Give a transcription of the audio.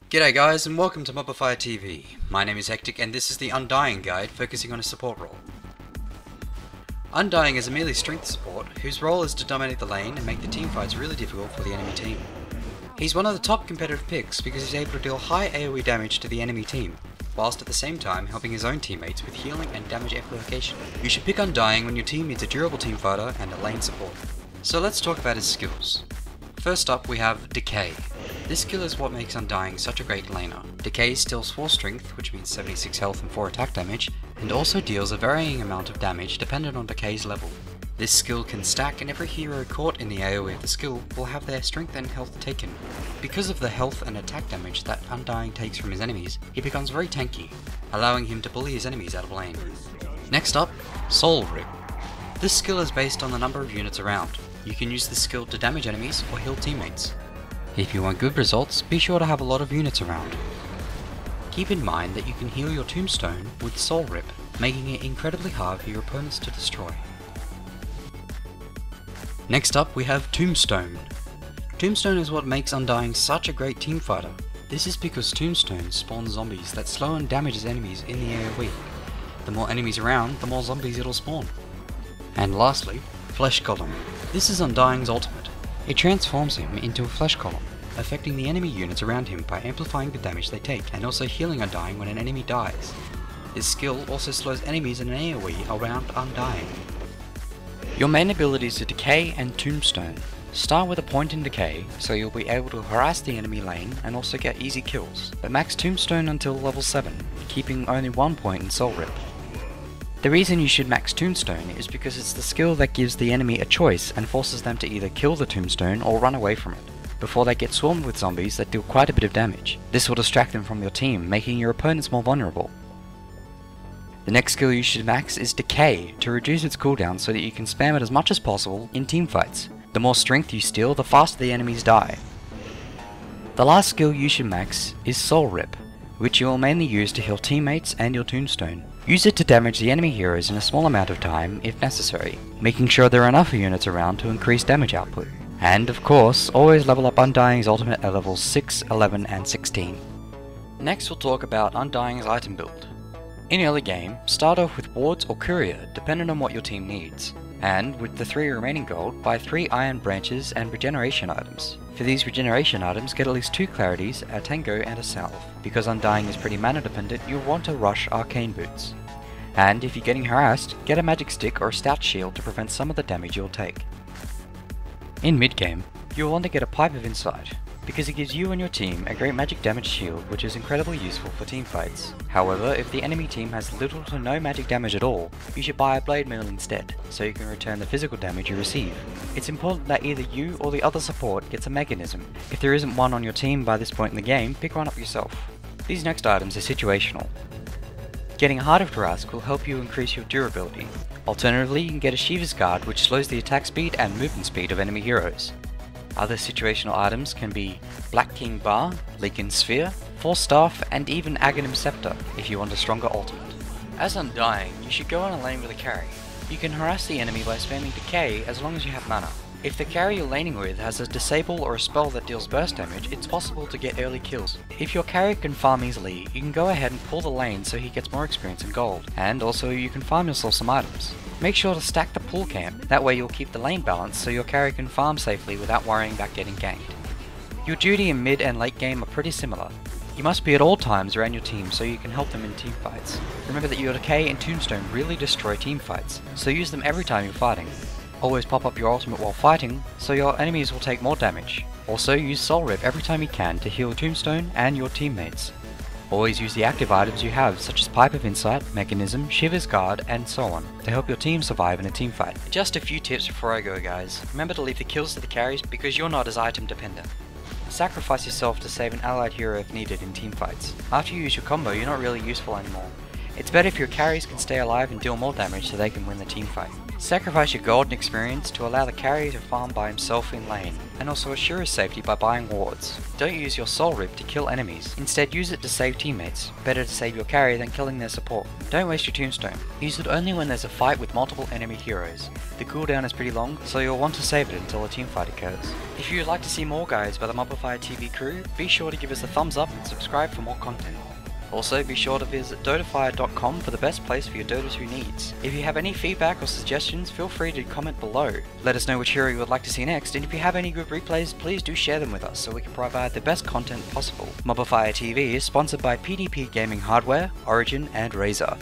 G'day guys and welcome to MOBAFire TV. My name is Hectik and this is the Undying guide focusing on a support role. Undying is a melee strength support whose role is to dominate the lane and make the teamfights really difficult for the enemy team. He's one of the top competitive picks because he's able to deal high AoE damage to the enemy team, whilst at the same time helping his own teammates with healing and damage amplification. You should pick Undying when your team needs a durable team fighter and a lane support. So let's talk about his skills. First up we have Decay. This skill is what makes Undying such a great laner. Decay steals 4 strength, which means 76 health and 4 attack damage, and also deals a varying amount of damage dependent on Decay's level. This skill can stack and every hero caught in the AoE of the skill will have their strength and health taken. Because of the health and attack damage that Undying takes from his enemies, he becomes very tanky, allowing him to bully his enemies out of lane. Next up, Soul Rip. This skill is based on the number of units around. You can use this skill to damage enemies or heal teammates. If you want good results, be sure to have a lot of units around. Keep in mind that you can heal your tombstone with Soul Rip, making it incredibly hard for your opponents to destroy. Next up we have Tombstone. Tombstone is what makes Undying such a great team fighter. This is because Tombstone spawns zombies that slow and damages enemies in the AoE. The more enemies around, the more zombies it'll spawn. And lastly, Flesh Golem. This is Undying's ultimate. It transforms him into a flesh column, affecting the enemy units around him by amplifying the damage they take and also healing Undying when an enemy dies. This skill also slows enemies in an AoE around Undying. Your main abilities are Decay and Tombstone. Start with a point in Decay, so you'll be able to harass the enemy lane and also get easy kills, but max Tombstone until level 7, keeping only 1 point in Soul Rip. The reason you should max Tombstone is because it's the skill that gives the enemy a choice and forces them to either kill the Tombstone or run away from it, before they get swarmed with zombies that deal quite a bit of damage. This will distract them from your team, making your opponents more vulnerable. The next skill you should max is Decay, to reduce its cooldown so that you can spam it as much as possible in teamfights. The more strength you steal, the faster the enemies die. The last skill you should max is Soul Rip, which you will mainly use to heal teammates and your tombstone. Use it to damage the enemy heroes in a small amount of time if necessary, making sure there are enough units around to increase damage output. And of course, always level up Undying's ultimate at levels 6, 11 and 16. Next we'll talk about Undying's item build. In early game, start off with wards or courier depending on what your team needs, and with the 3 remaining gold buy 3 iron branches and regeneration items. For these regeneration items get at least 2 clarities, a tango and a salve. Because Undying is pretty mana dependent, you'll want to rush arcane boots. And if you're getting harassed, get a magic stick or a stout shield to prevent some of the damage you'll take. In mid game, you'll want to get a pipe of insight, because it gives you and your team a great magic damage shield which is incredibly useful for teamfights. However, if the enemy team has little to no magic damage at all, you should buy a blade mail instead, so you can return the physical damage you receive. It's important that either you or the other support gets a mechanism. If there isn't one on your team by this point in the game, pick one up yourself. These next items are situational. Getting Heart of Tarask will help you increase your durability. Alternatively, you can get a Shiva's Guard which slows the attack speed and movement speed of enemy heroes. Other situational items can be Black King Bar, Leakin Sphere, Force Staff, and even Aghanim Scepter if you want a stronger ultimate. As Undying, you should go on a lane with a carry. You can harass the enemy by spamming Decay as long as you have mana. If the carry you're laning with has a disable or a spell that deals burst damage, it's possible to get early kills. If your carry can farm easily, you can go ahead and pull the lane so he gets more experience and gold, and also you can farm yourself some items. Make sure to stack the pull camp, that way you'll keep the lane balanced so your carry can farm safely without worrying about getting ganked. Your duty in mid and late game are pretty similar. You must be at all times around your team so you can help them in teamfights. Remember that your Decay and Tombstone really destroy teamfights, so use them every time you're fighting. Always pop up your ultimate while fighting, so your enemies will take more damage. Also use Soul Rip every time you can to heal Tombstone and your teammates. Always use the active items you have such as Pipe of Insight, Mechanism, Shiva's Guard and so on to help your team survive in a teamfight. Just a few tips before I go guys. Remember to leave the kills to the carries because you're not as item dependent. Sacrifice yourself to save an allied hero if needed in teamfights. After you use your combo you're not really useful anymore. It's better if your carries can stay alive and deal more damage so they can win the team fight. Sacrifice your gold and experience to allow the carry to farm by himself in lane, and also assure his safety by buying wards. Don't use your soul rip to kill enemies, instead use it to save teammates. Better to save your carry than killing their support. Don't waste your tombstone. Use it only when there's a fight with multiple enemy heroes. The cooldown is pretty long, so you'll want to save it until a team fight occurs. If you would like to see more guides by the MOBAFire TV crew, be sure to give us a thumbs up and subscribe for more content. Also, be sure to visit DOTAFIRE.com for the best place for your Dota 2 needs. If you have any feedback or suggestions, feel free to comment below. Let us know which hero you would like to see next, and if you have any good replays, please do share them with us so we can provide the best content possible. MOBAFire TV is sponsored by PDP Gaming Hardware, Origin and Razer.